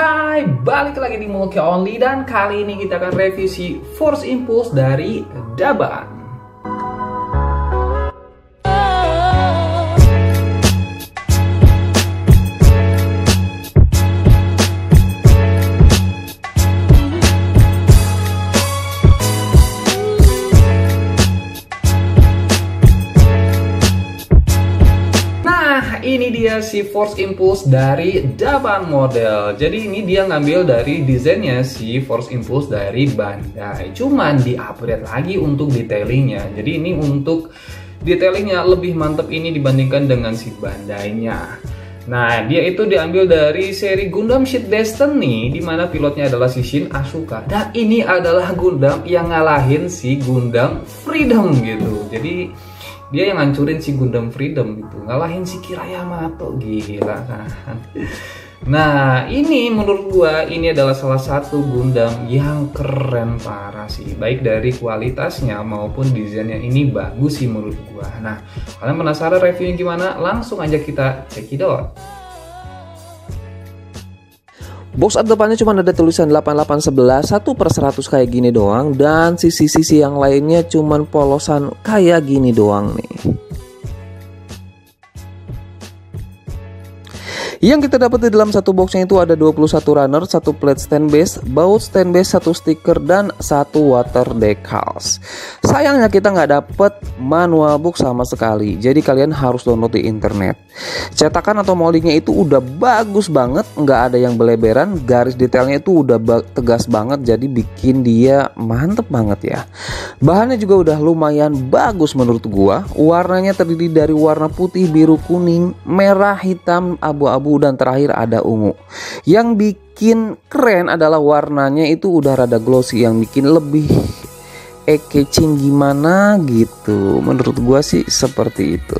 Hai, balik lagi di Mulki Only dan kali ini kita akan revisi Force Impulse dari Daban. Ini dia si Force Impulse dari Daban model. Jadi ini dia ngambil dari desainnya si Force Impulse dari Bandai. Cuman di-upgrade lagi untuk detailingnya. Jadi ini untuk detailingnya lebih mantep ini dibandingkan dengan si Bandainya. Nah, dia itu diambil dari seri Gundam Seed Destiny, dimana pilotnya adalah si Shin Asuka. Dan ini adalah Gundam yang ngalahin si Gundam Freedom gitu. Jadi dia yang ngancurin si Gundam Freedom gitu, ngalahin si Kira Yamato, gila kan. Nah, ini menurut gua ini adalah salah satu Gundam yang keren parah sih, baik dari kualitasnya maupun desainnya. Ini bagus sih menurut gua. Nah, kalian penasaran reviewnya gimana? Langsung aja kita cekidot. Box art depannya cuma ada tulisan 8811 1/100 kayak gini doang, dan sisi-sisi yang lainnya cuman polosan kayak gini doang nih. Yang kita dapat di dalam satu boxnya itu ada 21 runner, 1 plate stand base, baut stand base, 1 stiker, dan 1 water decals. Sayangnya kita nggak dapet manual book sama sekali, jadi kalian harus download di internet. Cetakan atau moldingnya itu udah bagus banget, nggak ada yang beleberan, garis detailnya itu udah tegas banget, jadi bikin dia mantep banget ya. Bahannya juga udah lumayan bagus menurut gua. Warnanya terdiri dari warna putih, biru, kuning, merah, hitam, abu-abu, dan terakhir ada ungu. Yang bikin keren adalah warnanya itu udah rada glossy, yang bikin lebih eye-catching gimana gitu. Menurut gua sih seperti itu.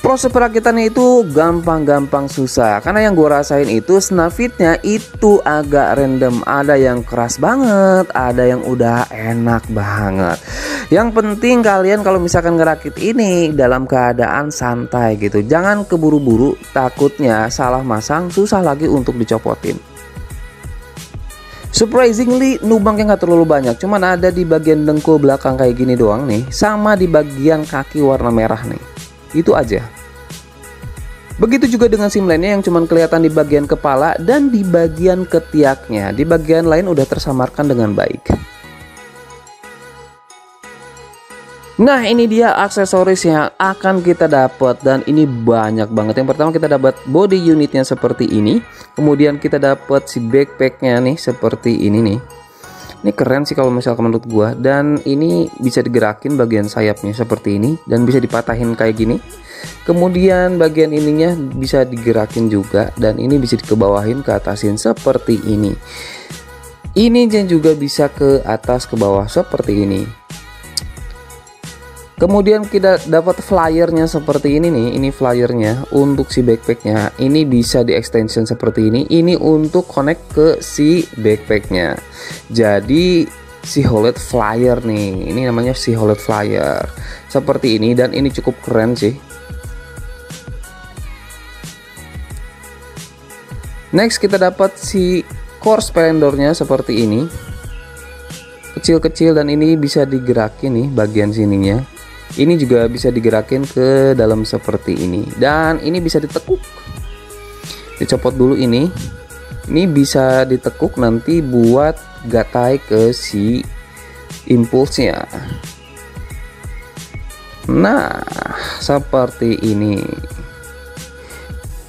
Proses perakitannya itu gampang-gampang susah, karena yang gue rasain itu snafitnya itu agak random. Ada yang keras banget, ada yang udah enak banget. Yang penting kalian kalau misalkan ngerakit ini dalam keadaan santai gitu, jangan keburu-buru, takutnya salah masang susah lagi untuk dicopotin. Surprisingly lubangnya nggak terlalu banyak, cuman ada di bagian dengkul belakang kayak gini doang nih, sama di bagian kaki warna merah nih. Itu aja. Begitu juga dengan sim lainnya yang cuman kelihatan di bagian kepala dan di bagian ketiaknya. Di bagian lain udah tersamarkan dengan baik. Nah, ini dia aksesoris yang akan kita dapat, dan ini banyak banget. Yang pertama kita dapat body unitnya seperti ini. Kemudian kita dapat si backpacknya nih seperti ini nih. Ini keren sih kalau misalkan menurut gua, dan ini bisa digerakin bagian sayapnya seperti ini dan bisa dipatahin kayak gini. Kemudian bagian ininya bisa digerakin juga, dan ini bisa dikebawahin ke atasin seperti ini. Ini juga bisa ke atas ke bawah seperti ini. Kemudian kita dapat flyernya seperti ini nih. Ini flyernya untuk si backpacknya. Ini bisa di extension seperti ini. Ini untuk connect ke si backpacknya. Jadi si Holet flyer nih. Ini namanya si Holet flyer seperti ini, dan ini cukup keren sih. Next kita dapat si core splendornya seperti ini. Kecil-kecil, dan ini bisa digerakin nih bagian sininya. Ini juga bisa digerakin ke dalam seperti ini, dan ini bisa ditekuk. Dicopot dulu ini. Ini bisa ditekuk nanti buat gatai ke si impulsnya. Nah, seperti ini.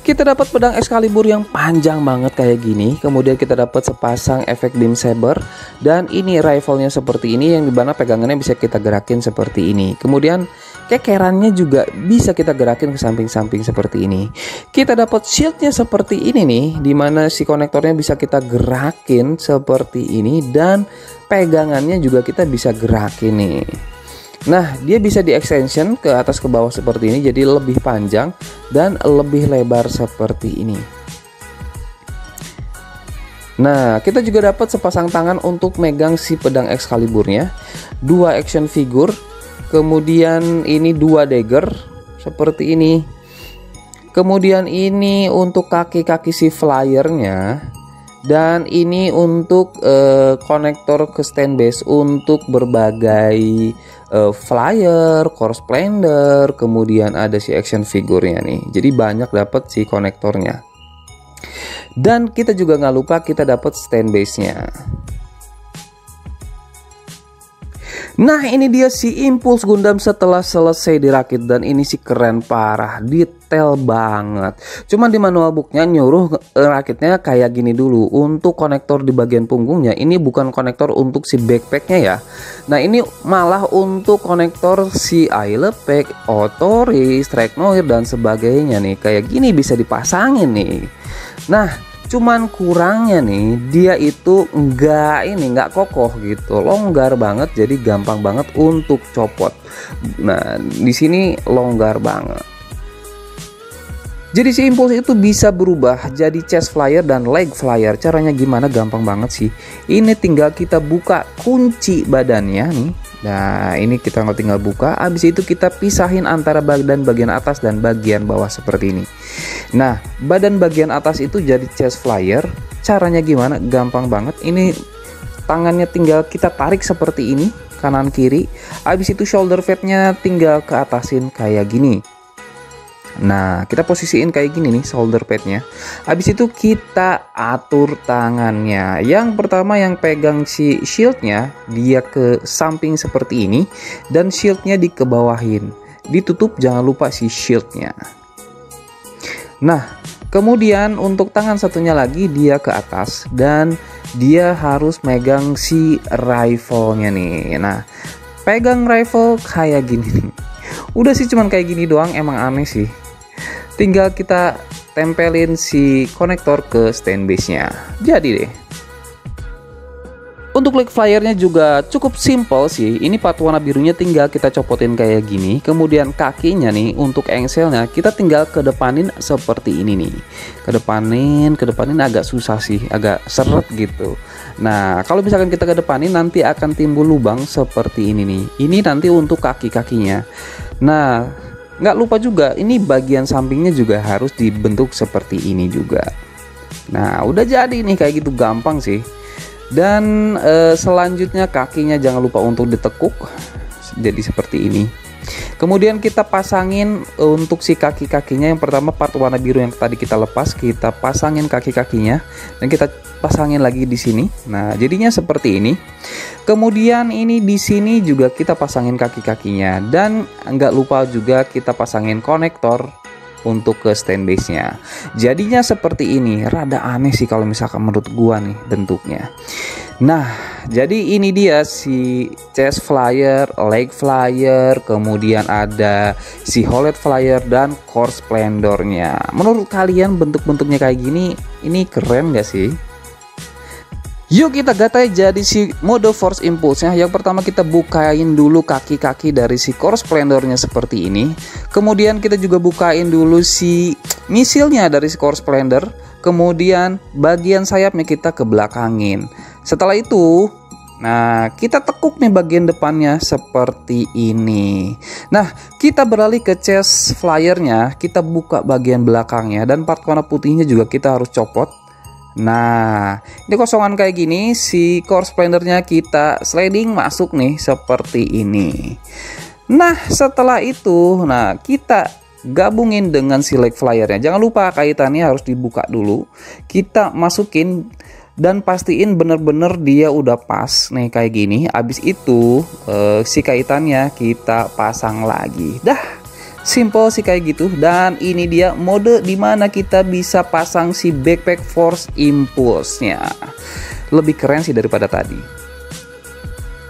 Kita dapat pedang Excalibur yang panjang banget kayak gini. Kemudian kita dapat sepasang efek beam saber, dan ini rifle-nya seperti ini, yang dimana pegangannya bisa kita gerakin seperti ini. Kemudian kekerannya juga bisa kita gerakin ke samping-samping seperti ini. Kita dapat shieldnya seperti ini nih, dimana si konektornya bisa kita gerakin seperti ini, dan pegangannya juga kita bisa gerakin nih. Nah, dia bisa di extension ke atas ke bawah seperti ini, jadi lebih panjang dan lebih lebar seperti ini. Nah, kita juga dapat sepasang tangan untuk megang si pedang Excaliburnya, 2 action figure, kemudian ini 2 dagger seperti ini. Kemudian ini untuk kaki-kaki si flyernya. Dan ini untuk konektor ke stand base untuk berbagai flyer, core splendor, kemudian ada si action figurnya nih. Jadi banyak dapat si konektornya. Dan kita juga nggak lupa kita dapat stand base-nya. Nah, ini dia si Impulse Gundam setelah selesai dirakit, dan ini sih keren parah, detail banget. Cuman di manual booknya nyuruh rakitnya kayak gini dulu. Untuk konektor di bagian punggungnya ini bukan konektor untuk si backpacknya ya. Nah, ini malah untuk konektor si Ilepek, Otori, Strike-Noir dan sebagainya nih. Kayak gini bisa dipasangin nih. Nah, cuman kurangnya nih, dia itu nggak kokoh gitu, longgar banget, jadi gampang banget untuk copot. Nah, di sini longgar banget. Jadi si Impulse itu bisa berubah jadi chest flyer dan leg flyer. Caranya gimana? Gampang banget sih. Ini tinggal kita buka kunci badannya nih. Nah, ini kita tinggal buka. Habis itu kita pisahin antara bagian atas dan bagian bawah seperti ini. Nah, badan bagian atas itu jadi chest flyer. Caranya gimana? Gampang banget. Ini tangannya tinggal kita tarik seperti ini, kanan kiri. Habis itu shoulder padnya tinggal ke atasin kayak gini. Nah, kita posisiin kayak gini nih shoulder padnya. Habis itu kita atur tangannya. Yang pertama yang pegang si shieldnya, dia ke samping seperti ini, dan shieldnya dikebawahin. Ditutup, jangan lupa si shieldnya. Nah, kemudian untuk tangan satunya lagi dia ke atas, dan dia harus megang si rifle-nya nih. Nah, pegang rifle kayak gini nih. Udah sih cuman kayak gini doang, emang aneh sih. Tinggal kita tempelin si konektor ke stand base-nya. Jadi deh. Untuk leg flyernya juga cukup simple sih. Ini part warna birunya tinggal kita copotin kayak gini. Kemudian kakinya nih untuk engselnya kita tinggal kedepanin seperti ini nih. Kedepanin agak susah sih, agak seret gitu. Nah, kalau misalkan kita kedepanin nanti akan timbul lubang seperti ini nih. Ini nanti untuk kaki-kakinya. Nah, nggak lupa juga ini bagian sampingnya juga harus dibentuk seperti ini juga. Nah, udah jadi nih kayak gitu, gampang sih. Dan selanjutnya kakinya jangan lupa untuk ditekuk jadi seperti ini. Kemudian kita pasangin untuk si kaki-kakinya. Yang pertama part warna biru yang tadi kita lepas, kita pasangin kaki-kakinya dan kita pasangin lagi di sini. Nah, jadinya seperti ini. Kemudian ini di sini juga kita pasangin kaki-kakinya, dan nggak lupa juga kita pasangin konektor untuk ke stand base-nya. Jadinya seperti ini. Rada aneh sih kalau misalkan menurut gua nih bentuknya. Nah, jadi ini dia si chest flyer, leg flyer, kemudian ada si holed flyer dan core splendornya. Menurut kalian bentuk-bentuknya kayak gini, ini keren gak sih? Yuk kita gatai jadi si mode Force Impulse-nya. Yang pertama kita bukain dulu kaki-kaki dari si core splendornya seperti ini. Kemudian kita juga bukain dulu si misilnya dari si core splendor. Kemudian bagian sayapnya kita ke belakangin. Setelah itu, nah kita tekuk nih bagian depannya seperti ini. Nah, kita beralih ke chest flyernya. Kita buka bagian belakangnya, dan part warna putihnya juga kita harus copot. Nah, ini kosongan kayak gini, si core splendornya kita sliding masuk nih seperti ini. Nah, setelah itu, nah kita gabungin dengan si leg flyernya. Jangan lupa kaitannya harus dibuka dulu. Kita masukin dan pastiin bener-bener dia udah pas nih kayak gini. Abis itu si kaitannya kita pasang lagi. Dah. Simple sih kayak gitu. Dan ini dia mode dimana kita bisa pasang si backpack Force Impulse-nya. Lebih keren sih daripada tadi.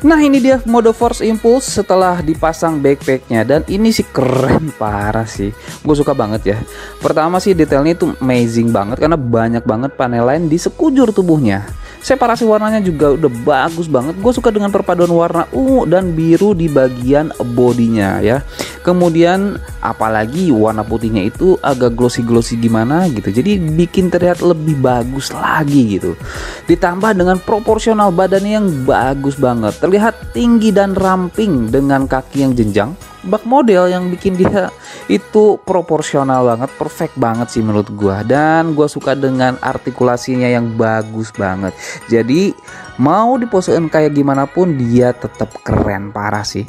Nah, ini dia mode Force Impulse setelah dipasang backpacknya. Dan ini sih keren parah sih. Gue suka banget ya. Pertama sih detailnya itu amazing banget, karena banyak banget panel lain di sekujur tubuhnya. Separasi warnanya juga udah bagus banget. Gue suka dengan perpaduan warna ungu dan biru di bagian bodinya ya. Kemudian apalagi warna putihnya itu agak glossy-glossy gimana gitu. Jadi bikin terlihat lebih bagus lagi gitu. Ditambah dengan proporsional badannya yang bagus banget. terlihat tinggi dan ramping dengan kaki yang jenjang. Bak model yang bikin dia itu proporsional banget, perfect banget sih menurut gua. Dan gua suka dengan artikulasinya yang bagus banget. Jadi mau diposein kayak gimana pun dia tetap keren parah sih.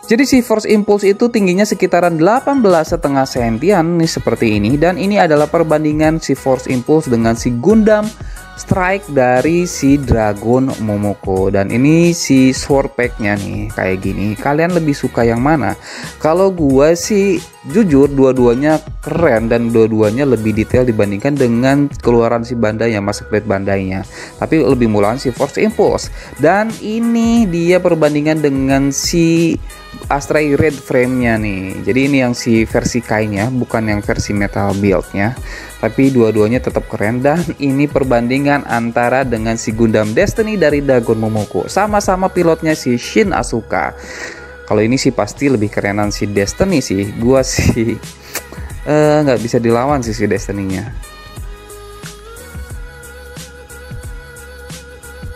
Jadi si Force Impulse itu tingginya sekitaran 18,5 sentian nih seperti ini. Dan ini adalah perbandingan si Force Impulse dengan si Gundam Strike dari si Dragon Momoko. Dan ini si sword packnya nih kayak gini. Kalian lebih suka yang mana? Kalau gua sih jujur dua-duanya keren dan dua-duanya lebih detail dibandingkan dengan keluaran si Bandai, Master Grade Bandainya. Tapi lebih mulahan si Force Impulse. Dan ini dia perbandingan dengan si Astray Red frame-nya nih. Jadi ini yang si versi Kai-nya, bukan yang versi metal build-nya. Tapi dua-duanya tetap keren. Dan ini perbandingan antara dengan si Gundam Destiny dari Dragon Momoko. Sama-sama pilotnya si Shin Asuka. Kalau ini sih pasti lebih kerenan si Destiny sih. Gua sih nggak bisa dilawan sih si Destiny-nya.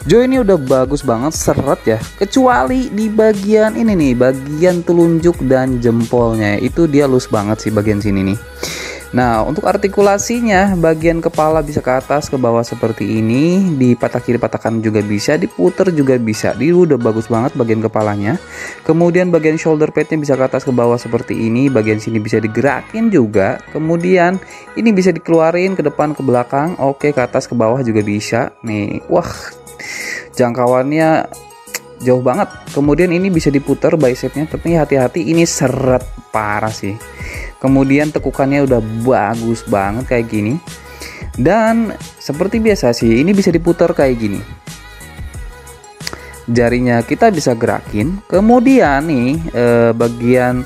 Jo ini udah bagus banget, seret ya, kecuali di bagian ini nih, bagian telunjuk dan jempolnya itu dia halus banget sih bagian sini nih. Nah untuk artikulasinya, bagian kepala bisa ke atas ke bawah seperti ini, di patah kiri patah kanan juga bisa, diputer juga bisa. Dia udah bagus banget bagian kepalanya. Kemudian bagian shoulder padnya bisa ke atas ke bawah seperti ini, bagian sini bisa digerakin juga. Kemudian ini bisa dikeluarin ke depan ke belakang, oke, ke atas ke bawah juga bisa. Nih, wah, jangkauannya jauh banget. Kemudian ini bisa diputar bicepnya, tapi hati-hati ini seret parah sih. Kemudian tekukannya udah bagus banget kayak gini. Dan seperti biasa sih, ini bisa diputar kayak gini. Jarinya kita bisa gerakin. Kemudian nih bagian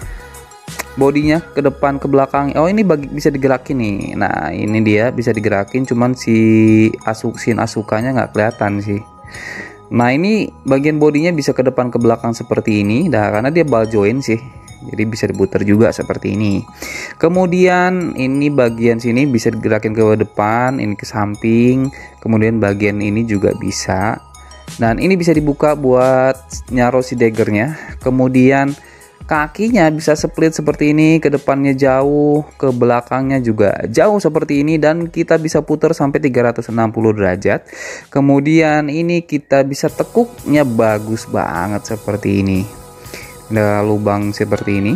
bodinya ke depan ke belakang. Oh ini bisa digerakin nih. Nah ini dia bisa digerakin, cuman si Shin Asukanya nggak kelihatan sih. Nah ini bagian bodinya bisa ke depan ke belakang seperti ini. Nah karena dia ball joint sih, jadi bisa diputar juga seperti ini. Kemudian ini bagian sini bisa digerakin ke depan, ini ke samping. Kemudian bagian ini juga bisa. Dan ini bisa dibuka buat nyaro si daggernya. Kemudian kakinya bisa split seperti ini, ke depannya jauh, ke belakangnya juga jauh seperti ini, dan kita bisa putar sampai 360 derajat. Kemudian ini kita bisa tekuknya bagus banget seperti ini. Ada lubang seperti ini.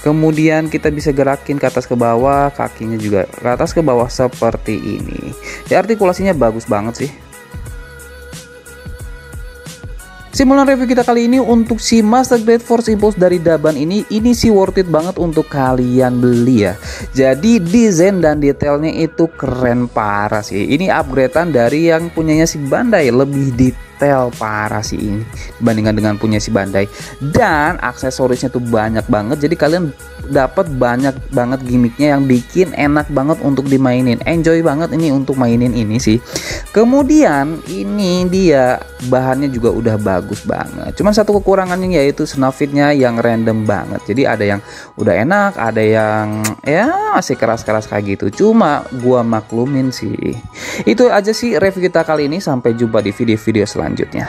Kemudian kita bisa gerakin ke atas ke bawah, kakinya juga ke atas ke bawah seperti ini. Ya, artikulasinya bagus banget sih. Simulan review kita kali ini untuk si Master Grade Force Impulse dari Daban ini sih worth it banget untuk kalian beli ya. Jadi desain dan detailnya itu keren parah sih. Ini upgradean dari yang punyanya si Bandai, lebih detail parah sih ini dibandingkan dengan punya si Bandai. Dan aksesorisnya tuh banyak banget, jadi kalian dapat banyak banget gimmicknya yang bikin enak banget untuk dimainin. Enjoy banget ini untuk mainin ini sih. Kemudian ini dia bahannya juga udah bagus banget. Cuman satu kekurangannya yaitu snafitnya yang random banget. Jadi ada yang udah enak, ada yang ya masih keras-keras kayak gitu. Cuma gua maklumin sih. Itu aja sih review kita kali ini. Sampai jumpa di video-video selanjutnya.